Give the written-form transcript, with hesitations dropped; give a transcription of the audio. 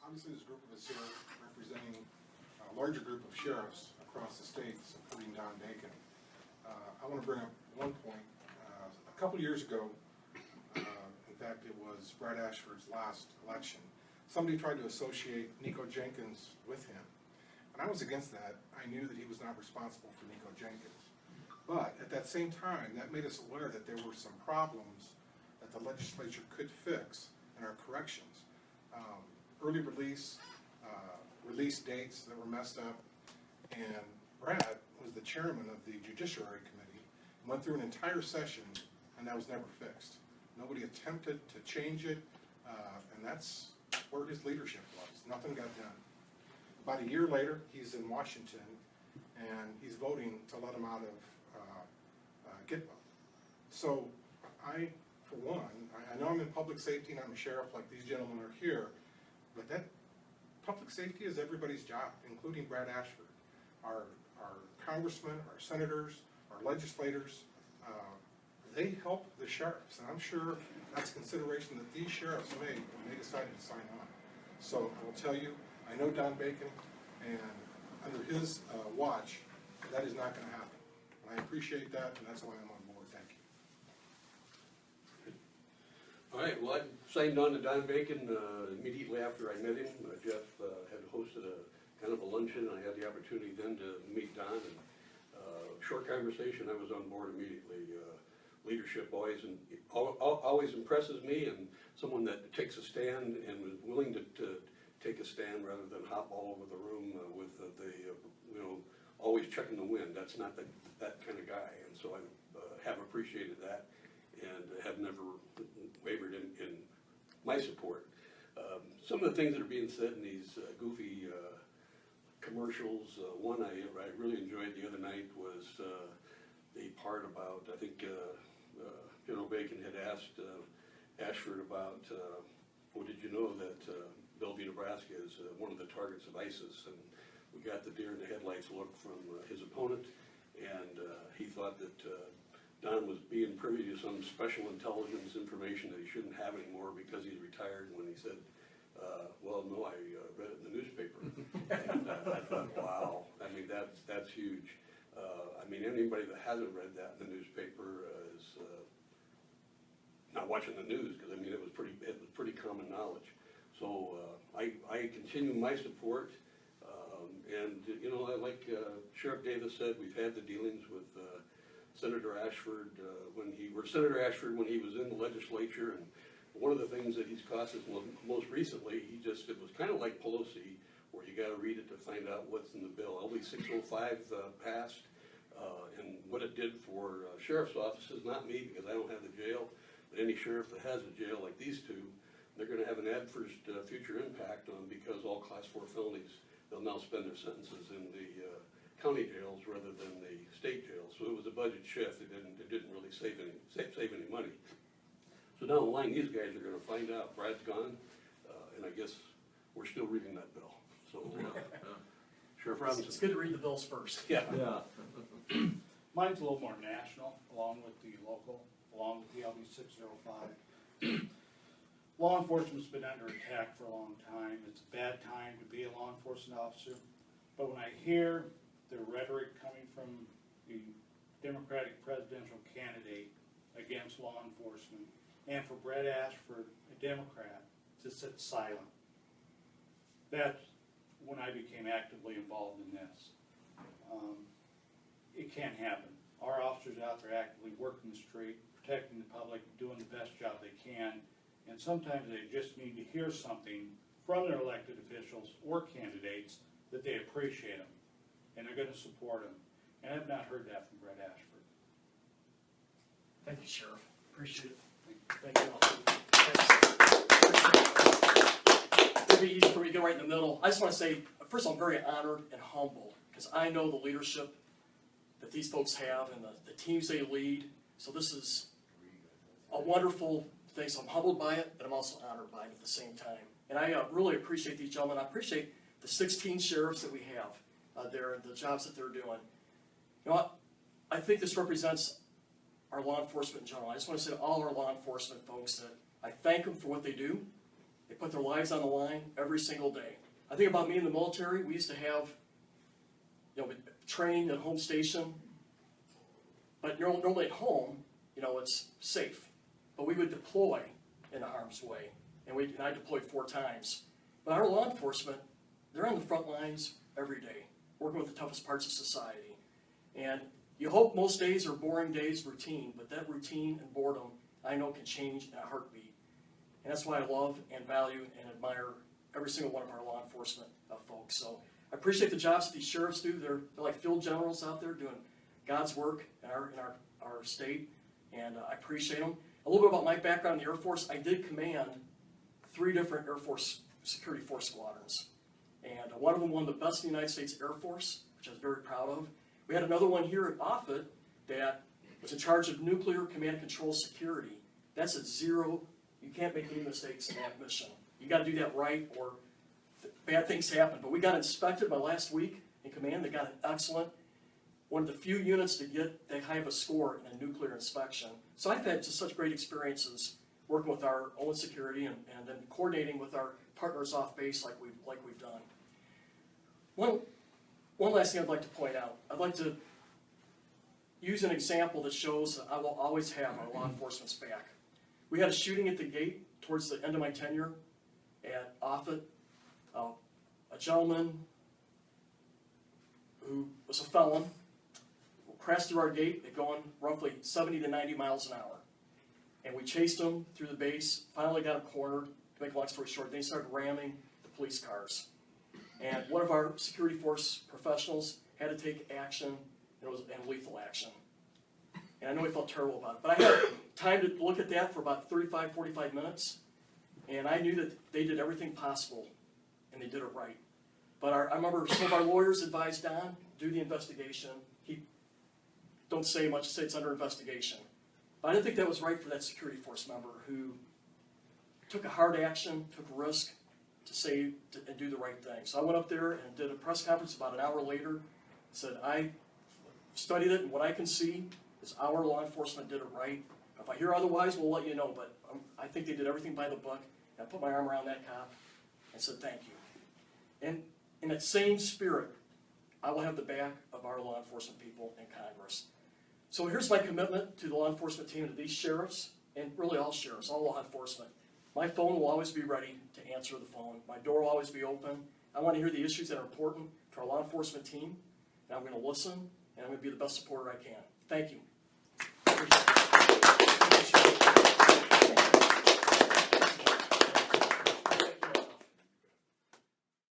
Obviously, there's a group of us here representing a larger group of sheriffs across the state supporting Don Bacon. I want to bring up one point. A couple years ago, in fact, it was Brad Ashford's last election, somebody tried to associate Nico Jenkins with him. And I was against that. I knew that he was not responsible for Nico Jenkins. But at that same time, that made us aware that there were some problems that the legislature could fix in our corrections. Early release, release dates that were messed up, and Brad was the chairman of the Judiciary Committee, went through an entire session, and that was never fixed. Nobody attempted to change it, and that's where his leadership was. Nothing got done. About a year later, he's in Washington, and he's voting to let him out of GitBub. So I, for one, I know I'm in public safety and I'm a sheriff like these gentlemen are here, but that public safety is everybody's job, including Brad Ashford. Our congressmen, our senators, our legislators, they help the sheriffs, and I'm sure that's consideration that these sheriffs made when they decided to sign on. So I will tell you, I know Don Bacon, and under his watch, that is not going to happen. And I appreciate that, and that's why I'm on board. Thank you. All right, well, I signed on to Don Bacon immediately after I met him. Jeff had hosted a kind of a luncheon. I had the opportunity then to meet Don, and short conversation, I was on board immediately. Leadership always impresses me, and someone that takes a stand and was willing to take a stand rather than hop all over the room with always checking the wind. That's not that kind of guy, and so I have appreciated that and have never wavered in my support. Some of the things that are being said in these goofy commercials, one I really enjoyed the other night was the part about, I think General Bacon had asked Ashford about, did you know that Bellevue, Nebraska is one of the targets of ISIS? And we got the deer in the headlights look from his opponent, and he thought that Don was being privy to some special intelligence information that he shouldn't have anymore because he's retired, when he said, well, no, I read it in the newspaper. And I thought, wow, I mean, that's huge. I mean, anybody that hasn't read that in the newspaper is not watching the news, because I mean, it was pretty common knowledge. So I continue my support, and like Sheriff Davis said, we've had the dealings with Senator Ashford Senator Ashford when he was in the legislature, and one of the things that he's cost us most recently, it was kind of like Pelosi, where you got to read it to find out what's in the bill. LB 605 passed, and what it did for sheriff's offices, not me because I don't have the jail, but any sheriff that has a jail like these two, they're going to have an adverse future impact on, because all class 4 felonies, they'll now spend their sentences in the county jails rather than the state jails. So it was a budget shift. It didn't really save any money. So down the line, these guys are going to find out Brad's gone, and I guess we're still reading that bill. So, Sheriff Robinson. It's good to read the bills first. Yeah. Mine's a little more national, along with the local, along with the LB 605. Law enforcement's been under attack for a long time. It's a bad time to be a law enforcement officer. But when I hear the rhetoric coming from the Democratic presidential candidate against law enforcement, and for Brad Ashford, a Democrat, to sit silent, that's when I became actively involved in this. It can't happen. Our officers out there actively working the street, protecting the public, doing the best job they can, and sometimes they just need to hear something from their elected officials or candidates that they appreciate them, and they're going to support them. And I've not heard that from Brad Ashford. Thank you, Sheriff. Appreciate it. Thank you all. It'll be easy for me to go right in the middle. I just want to say, first, I'm very honored and humbled, because I know the leadership that these folks have and the teams they lead. So this is a wonderful thing. So I'm humbled by it, but I'm also honored by it at the same time. And I really appreciate these gentlemen. I appreciate the 16 sheriffs that we have there, the jobs that they're doing. You know what? I think this represents our law enforcement in general. I just want to say to all our law enforcement folks that I thank them for what they do. They put their lives on the line every single day. I think about me in the military. We used to have, training at home station, but normally at home, it's safe. But we would deploy in harm's way, and I deployed 4 times. But our law enforcement, they're on the front lines every day, working with the toughest parts of society. And you hope most days are boring days, routine, but that routine and boredom, I know, can change in a heartbeat. And that's why I love and value and admire every single one of our law enforcement folks. So I appreciate the jobs that these sheriffs do. They're like field generals out there doing God's work in our state, and I appreciate them. A little bit about my background in the Air Force. I did command 3 different Air Force security force squadrons. And one of them won the Best in the United States Air Force, which I was very proud of. We had another one here at Offutt that was in charge of nuclear command and control security. That's a 0. You can't make any mistakes in that mission. You got to do that right, or bad things happen. But we got inspected by last week in command. They got an excellent, one of the few units to get that high of a score in a nuclear inspection. So I've had just such great experiences working with our own security and then coordinating with our partners off base like we've done. One last thing I'd like to point out. I'd like to use an example that shows that I will always have our law enforcement's back. We had a shooting at the gate towards the end of my tenure at Offutt. A gentleman who was a felon crashed through our gate at going roughly 70 to 90 miles an hour. And we chased him through the base, finally got him cornered. To make a long story short, they started ramming the police cars. And one of our security force professionals had to take action, and lethal action. And I know he felt terrible about it, but I had time to look at that for about 35, 45 minutes, and I knew that they did everything possible, and they did it right. But I remember some of our lawyers advised Don, do the investigation. Don't say much, say it's under investigation. But I didn't think that was right for that security force member who took a hard action, took a risk to save and do the right thing. So I went up there and did a press conference about an hour later, said I studied it, and what I can see is our law enforcement did it right. If I hear otherwise, we'll let you know, but I think they did everything by the book. And I put my arm around that cop and said thank you. And in that same spirit, I will have the back of our law enforcement people in Congress. So here's my commitment to the law enforcement team, to these sheriffs, and really all sheriffs, all law enforcement. My phone will always be ready to answer the phone. My door will always be open. I want to hear the issues that are important to our law enforcement team, and I'm going to listen, and I'm going to be the best supporter I can. Thank you. Appreciate it.